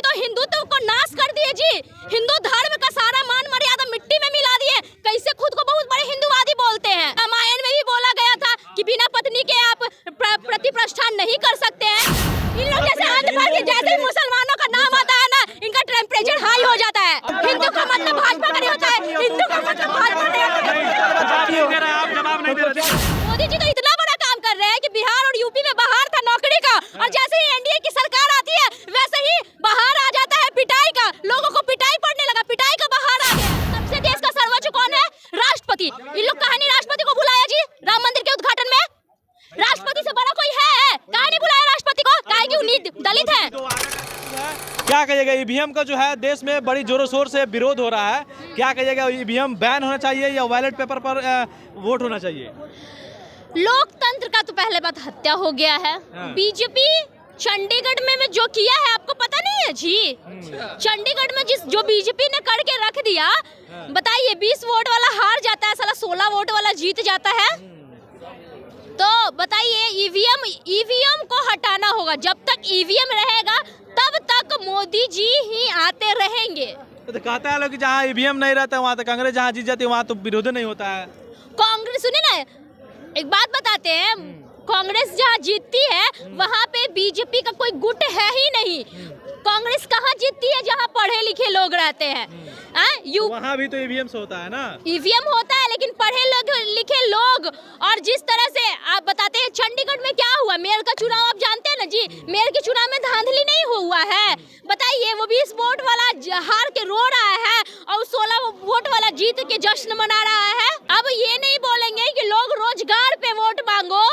तो हिंदुत्व को नाश कर दिए जी। हिंदू धर्म का सारा मान मर्यादा मिट्टी में मिला दिए। कैसे खुद को बहुत बड़े हिंदूवादी बोलते हैं। रामायण में भी बोला गया था कि बिना पत्नी के आप प्रतिप्रस्थान नहीं कर सकते हैं। इन लोग जैसे अंधभक्त जैसे ही मुसलमानों का नाम आता है ना, इनका टेम्परेचर हाई हो जाता है। हिंदू का मतलब भाजपा का नहीं होता है, हिंदू का मतलब भाजपा नहीं होता है। मोदी जी तो इतना बड़ा काम कर रहे हैं कि बिहार और यूपी में बहार था नौकरी का, और जैसे ही एनडीए की सरकार आती है वैसे ही बहार आ जाता है पिटाई का। लोगों को पिटाई पड़ने लगा, पिटाई का बहार आ गया। सबसे देश का सर्वोच्च कौन है? राष्ट्रपति। इन लोग कहानी राष्ट्रपति को बुलाया जी राम मंदिर के उद्घाटन में। राष्ट्रपति से बड़ा कोई है? कहा नहीं बुलाया राष्ट्रपति को, काहे कि उन्हीं दलित है। क्या कहिएगा, ईवीएम का जो है देश में बड़ी जोरों शोर से विरोध हो रहा है। क्या कहिएगा, ईवीएम बैन होना चाहिए या बैलेट पेपर पर वोट होना चाहिए? लोकतंत्र का तो पहले बात हत्या हो गया है। बीजेपी चंडीगढ़ में जो किया है आपको पता नहीं है जी। चंडीगढ़ में जो बीजेपी ने करके रख दिया, बताइए 20 वोट वाला हार जाता है, साला 16 वोट वाला जीत जाता है। तो बताइए ईवीएम को हटाना होगा। जब तक ईवीएम रहेगा तब तक मोदी जी ही आते रहेंगे। तो कहता है लोग कि जहाँ ईवीएम नहीं रहता वहाँ तो कांग्रेस जहाँ जीत जाती है वहाँ तो विरोध नहीं होता है। कांग्रेस सुने ना, एक बात बताते हैं, कांग्रेस जहाँ जीतती है वहाँ पे बीजेपी का कोई गुट है ही नहीं। कांग्रेस कहाँ जीतती है? जहाँ पढ़े लिखे लोग रहते हैं। वहाँ भी तो ईवीएम से होता है ना। ईवीएम होता है लेकिन पढ़े लिखे लोग। और जिस तरह से आप बताते हैं चंडीगढ़ में क्या हुआ, मेयर का चुनाव आप जानते हैं ना जी। मेयर के चुनाव में धांधली नहीं हुआ है। बताइए वो 20 वोट वाला हार के रो रहा है और 16 वोट वाला जीत के जश्न मना रहा है। अब ये नहीं बोलेंगे कि लोग रोजगार पे वोट मांगो।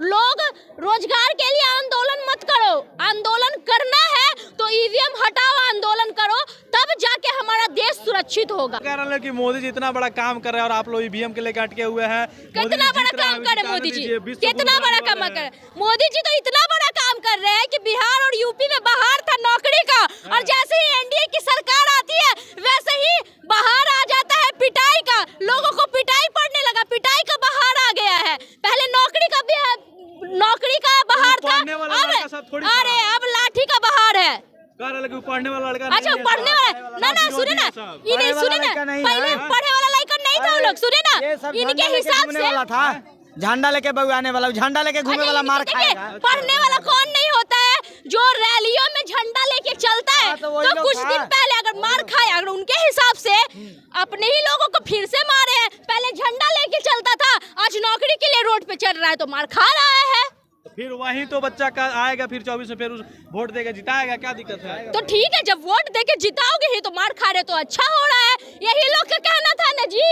लोग रोजगार के लिए आंदोलन मत करो। आंदोलन करना है तो ईवीएम हटाओ, आंदोलन करो, तब जाके हमारा देश सुरक्षित होगा। कह रहे हैं कि मोदी जी इतना बड़ा काम कर रहे हैं और आप लोग ईवीएम के लेकर अटके हुए हैं। कितना बड़ा काम करे मोदी जी, कितना बड़ा काम करे मोदी जी। तो इतना बड़ा काम कर रहे हैं कि बिहार और यूपी में बहार था नौकरी का, और जैसे ही एनडीए की सरकार आती है वैसे ही बहार आ जाता है पिटाई का। लोगों को पिटाई पड़ने लगा, पिटाई का बहार आ गया है। पहले नौकरी का बहार था, अरे अब लाठी का बहार है। पढ़ने वाला लड़का अच्छा पढ़ने वाला ना सुने ना, इन्हें सुने ना, पहले पढ़े वाला लड़का नहीं था। वो लोग सुने ना, इनके हिसाब से था झंडा लेके बउआने वाला, झंडा लेके घूमने वाला मार खाएगा। पढ़ने वाला कौन नहीं होता है जो रैलियों में झंडा लेके चलता है। तो कुछ दिन पहले अगर मार खाए, अगर उनके हिसाब से अपने ही लोगों को फिर से मारे हैं। पहले झंडा लेके चलता था, आज नौकरी के लिए रोड पे चल रहा है तो मार खा रहा है। फिर वही तो बच्चा का आएगा फिर 24 में, फिर वोट देके जिताएगा, क्या दिक्कत है? तो ठीक है, जब वोट देके जिताओगे ही तो मार खा रहे तो अच्छा हो रहा है। यही लोग का कहना था ना जी।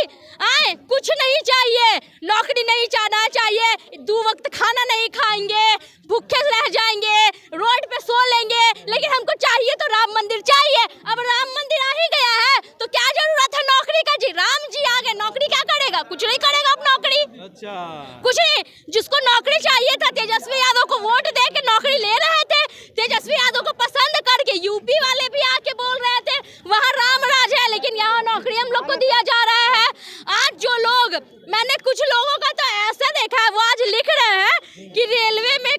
आए कुछ नहीं चाहिए, नौकरी नहीं जाना चाहिए, 2 वक्त खाना नहीं खाएंगे, भूखे रह जाएंगे, रोड पे सो लेंगे, लेकिन हमको चाहिए तो राम मंदिर चाहिए। अब राम मंदिर आ ही गया है तो क्या जरूरत है नौकरी का जी? राम जी आ गए, नौकरी क्या करेगा? कुछ नहीं करेगा अब नौकरी। अच्छा कुछ नहीं। जिसको नौकरी चाहिए था, तेजस्वी यादव को वोट दे के नौकरी ले रहे थे। तेजस्वी यादव को पसंद करके यूपी वाले भी आके बोल रहे थे वहाँ राम राज है, लेकिन यहाँ नौकरी हम लोग को दिया जा रहा है। आज जो लोग, मैंने कुछ लोगों का तो ऐसा देखा है, वो आज लिख रहे हैं कि रेलवे में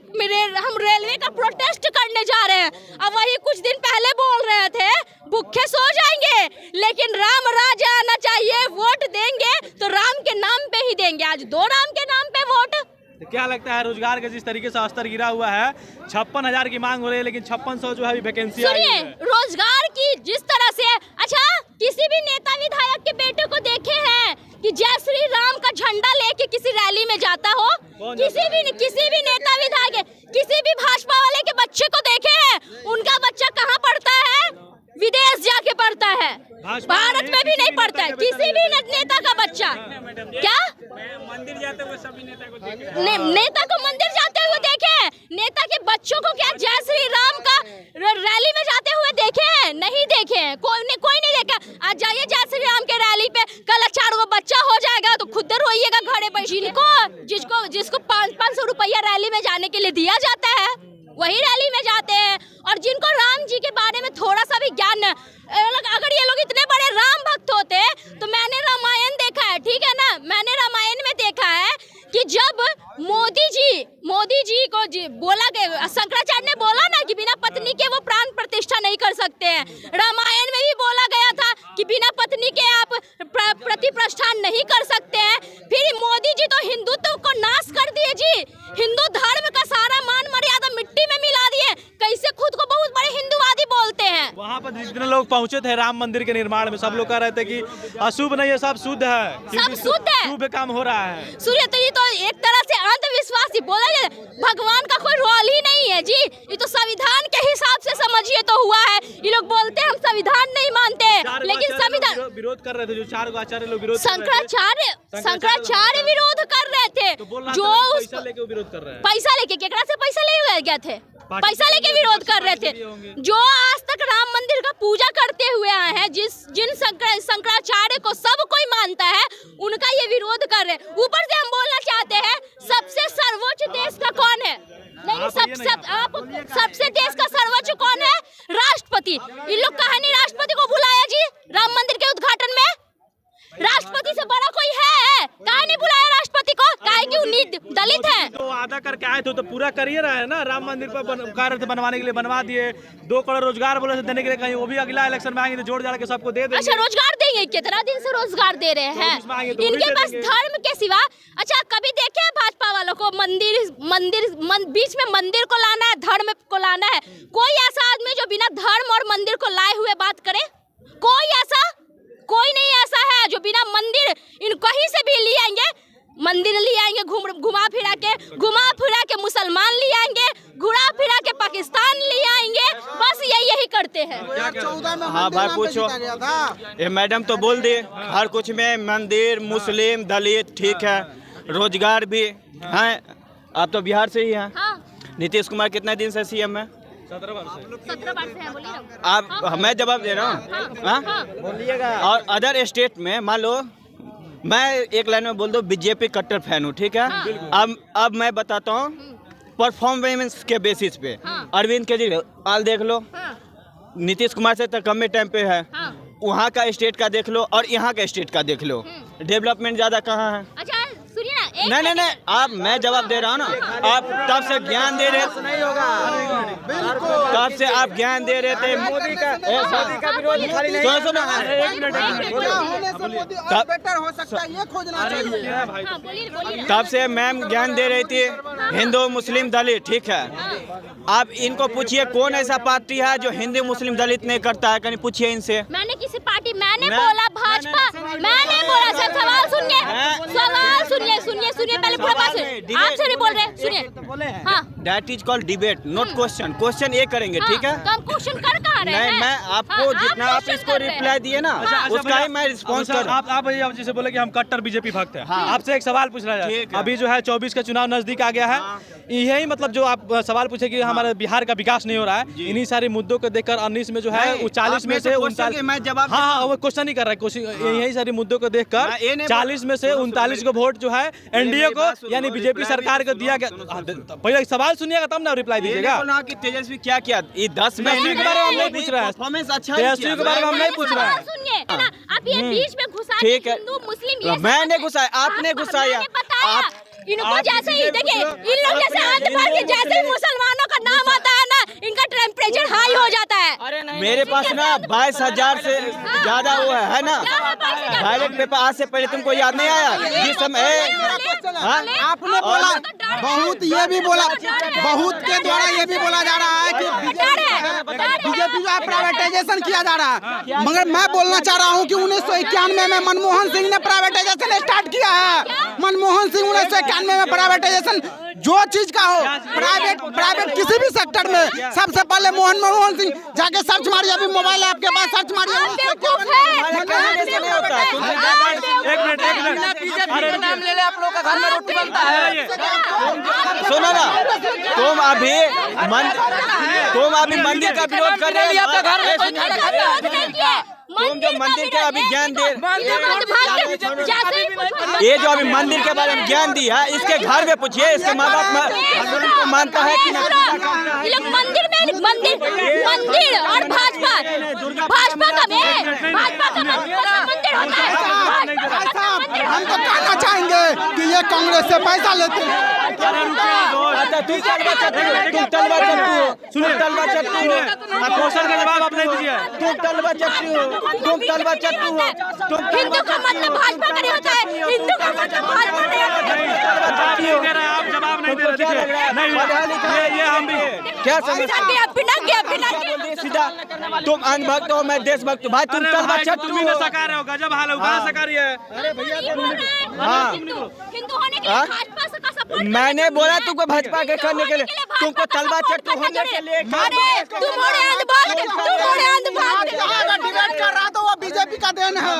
हम रेलवे का प्रोटेस्ट करने जा रहे हैं। अब वही कुछ दिन पहले बोल रहे थे भूखे सो जाएंगे, लेकिन राम राज आना चाहिए, वोट देंगे तो राम के नाम पे ही देंगे। आज 2 राम के नाम पे वोट। तो क्या लगता है रोजगार का जिस तरीके से अस्तर गिरा हुआ है, 56,000 की मांग हो रही है लेकिन 5600 जो है वैकेंसी आई है। रोजगार की जिस तरह से, अच्छा किसी भी नेता विधायक के बेटे को देखे हैं कि जय श्री राम का झंडा लेके किसी रैली में जाता हो? किसी भी नेता विधायक, किसी भी भाजपा वाले के बच्चे को देखे हैं? उनका बच्चा कहाँ पढ़ता है? विदेश जाके पढ़ता है, भारत में भी नहीं पढ़ता है। किसी भी नेता का बच्चा क्या मंदिर जाते हुए सभी नेता को देखे, नेता को मंदिर जाते हुए देखे हैं? नेता के बच्चों को क्या जय श्री राम का रैली में जाते हुए देखे हैं? नहीं देखे हैं, कोई नहीं देखा। आज जाइए जय श्री राम के रैली पे, कल 4 बच्चा हो जाएगा तो खुद रोइएगा घरे पे। जिसको 500 रुपया रैली में जाने के लिए दिया जाता है वही रैली में जाते हैं। और जिनको राम जी के बारे में थोड़ा सा भी ज्ञान, अगर ये लोग इतने बड़े राम भक्त होते तो मैंने रामायण देखा है, ठीक है ना, मैंने रामायण में देखा है कि जब मोदी जी को बोला गया, शंकराचार्य ने बोला ना कि बिना पत्नी के वो प्राण प्रतिष्ठा नहीं कर कर सकते हैं। रामायण में भी बोला गया था कि बिना पत्नी के आप प्रति प्रस्थान नहीं कर सकते हैं। फिर मोदी जी तो हिंदुत्व को नाश कर दिए जी, हिंदू धर्म का सारा मान मर्यादा मिट्टी में मिला दिए। कैसे खुद को बहुत बड़े हिंदूवादी बोलते हैं। वहाँ पर जितने लोग पहुँचे थे राम मंदिर के निर्माण में, सब लोग कह रहे थे कि अशुभ नहीं है, सब शुद्ध है, सब शुद्ध है, शुभ काम हो रहा है। सूर्य तो ये तो एक तरह से अंधविश्वासी बोला जाए, भगवान का कोई रोल ही नहीं है जी। ये तो संविधान के हिसाब से समझिए तो हुआ है। ये लोग बोलते हैं हम संविधान नहीं मानते, लेकिन संविधान विरोध कर रहे थे, जो 4 आचार्य लोग विरोध शंकराचार्य विरोध कर रहे थे। जो पैसा लेके विरोध कर रहे हैं, पैसा लेके केकरा से पैसा ले गए थे, पैसा लेके विरोध कर रहे थे। जो आज तक राम मंदिर का पूजा करते हुए आए हैं, जिन शंकराचार्य को सब कोई मानता है, उनका ये विरोध कर रहे हैं। ऊपर से हम बोलना चाहते हैं सबसे सर्वोच्च देश का कौन है? नहीं, सबसे देश का सर्वोच्च कौन है? राष्ट्रपति। इन लोग कहा नहीं राष्ट्रपति को बुलाया जी राम मंदिर के उद्घाटन में? राष्ट्रपति से बड़ा कोई है? काहे नहीं बुलाया राष्ट्रपति को? काहे कि उन्हीं दलित हैं। तो वादा करके आए थे तो पूरा करिए रहा है ना। राम मंदिर पर कार्य बनवाने के लिए बनवा दिए, 2 करोड़ रोजगार बोले थे देने के लिए, कहीं वो भी अगला इलेक्शन में आएंगे तो जोड़ जाड़ के सबको दे देंगे। अच्छा, रोजगार देंगे? कितना दिन से रोजगार दे रहे हैं इनके पास धर्म के सिवा। अच्छा, कभी देखे हैं भाजपा वालों को बीच में मंदिर को लाना है, धर्म को लाना है? कोई ऐसा आदमी जो बिना धर्म और मंदिर को लाए हुए बात करे? कोई नहीं ऐसा है जो बिना मंदिर, इन कहीं से भी ले आएंगे, मंदिर ले आएंगे, घुमा फिरा के मुसलमान ले आएंगे, घुरा फिरा के पाकिस्तान ले आएंगे, बस यही करते हैं। हाँ भाई पूछो, ये मैडम तो बोल दी हर कुछ में मंदिर, मुस्लिम, दलित, ठीक है, रोजगार भी है। आप तो बिहार से ही हैं। हाँ। नीतीश कुमार कितने दिन से सीएम है? 17 वर्ष है, बोलिए ना। आप मैं जवाब दे रहा हूँ, बोलिएगा। और अदर स्टेट में मान लो मैं एक लाइन में बोल दो बीजेपी कट्टर फैन हूँ, ठीक है। अब मैं बताता हूँ परफॉर्मेंस के बेसिस पे। अरविंद केजरीवाल देख लो, नीतीश कुमार से तो कम में टाइम पे है। वहाँ का स्टेट का देख लो और यहाँ का स्टेट का देख लो, डेवलपमेंट ज्यादा कहाँ है? अच्छा सुनिए ना, नहीं, आप मैं जवाब दे रहा हूँ ना। आप तब से ज्ञान दे रहे थे, नहीं होगा, तब से आप ज्ञान दे रहे थे। मोदी का विरोध खाली नहीं। सुनो, एक मिनट, बेटर हो सकता है ये खोजना चाहिए। तब से मैम ज्ञान दे रही थी, हिंदू मुस्लिम दलित, ठीक है। आप इनको पूछिए कौन ऐसा पार्टी है जो हिंदू मुस्लिम दलित नहीं करता है, कहीं पूछिए इनसे। मैंने किसी पार्टी, मैंने बोला भाजपा, मैंने बोला सर। सवाल सुनिए पहले पूरा बात सुनिए। आपसे नहीं बोल रहे, सुनिए। हाँ, that is called debate, not question. Question ये करेंगे, ठीक है। तो हम क्वेश्चन कर कहाँ रहे हैं? नहीं, मैं आपको जितना आप इसको रिप्लाई दिए ना, उसका ही मैं रिस्पॉन्स कर। आप जैसे बोले कि हम कट्टर बीजेपी भक्त हैं। आपसे एक सवाल पूछना है। अभी जो है 24 का चुनाव नजदीक आ गया है, यही मतलब जो आप सवाल पूछे कि हमारे बिहार का विकास नहीं हो रहा है, इन्हीं सारे मुद्दों को देखकर 19 में जो है 40 में से 39, मैं जवाब, हाँ वो क्वेश्चन नहीं कर रहा है, क्वेश्चन यही सारी मुद्दों को देखकर 40 में से 39 को वोट जो है एनडीए को यानी बीजेपी सरकार को दिया गया। पहले सवाल सुनिएगा तब ना रिप्लाई दीजिएगा। तेजस्वी क्या किया 10 में? तेजस्वी के बारे में हम नहीं पूछ रहे हैं, परफॉर्मेंस अच्छा, तेजस्वी के बारे में हम नहीं पूछ रहे हैं। सुनिए ना, आप ये बीच में घुसा, ठीक है, हिंदू मुस्लिम, मैंने घुसाया, आपने घुसाया। इनको जैसे ही देखिए, इन लोग जैसे आंतकवाद के जैसे ही मुसलमानों का नाम आता है ना, इनका टेम्परेचर हाई हो जाता है। मेरे पास ना 22,000 से ज्यादा वो है ना डायरेक्ट पेपर। आज से पहले तुमको याद नहीं आया जिस समय आपने बोला, बहुत ये भी बोला, बहुत के द्वारा ये भी बोला जा रहा है कि बीजेपी जो प्राइवेटाइजेशन किया जा रहा है, मगर मैं बोलना चाह रहा हूँ कि 1991 में मनमोहन सिंह ने प्राइवेटाइजेशन स्टार्ट किया है। मनमोहन सिंह 1991 में प्राइवेटाइजेशन जो चीज का हो, प्राइवेट किसी भी सेक्टर में, सबसे पहले मनमोहन सिंह जाके सर्च मारिए, अभी मोबाइल है आपके पास, सर्च मारिए। नाम ले ले, आप लोग का घर में रोटी बनता है। सुनो ना, तुम अभी मंदिर का विरोध कर रहे हो। तुम जो मंदिर के अभी ज्ञान दे, ये जो अभी मंदिर के बारे में ज्ञान दिया, इसके घर में पूछिए, इसके माँ बाप को मानता है कि नहीं? मंदिर और भाजपा का मंदिर होता है। हम तो कहना चाहेंगे कि ये कांग्रेस से पैसा लेते हैं। अच्छा तुम तलवा चट्टू हो, तुम तलवा चट्टू हो, सुनिए, तलवा चट्टू हो, क्वेश्चन का जवाब आप नहीं दीजिए। तुम तलवा चट्टू हो, तुम तलवा चट्टू हो, तुम हिंदू का मतलब भाजपा का नहीं होता है, हिंदू का मतलब भाजपा नहीं होता है। जवाब नहीं दे रहे, आप जवाब नहीं दे रहे। देखिए, नहीं ये हम भी क्या ऐसा समझते किया, बिना किया, बिना किया। सीधा तुम अंधभक्त हो, मैं देशभक्त हूँ। भाई तुम अरे तलवा भाई, चट्टू तुम ही हो। नशा कर रहे हो, गजब हाल है, कहाँ से कर रही है? हाँ। हिंदू होने के लिए हाँ? भाजपा का सपोर्ट मैंने बोला तुमको भाजपा के करने के लिए, तुमको तलवा चट्टू होने के लिए। अरे तुम मोड़े अंधभक्त, तुम मोड़े अंधभक्त। डिबेट कर रहा तो वो बीजेपी का देन है।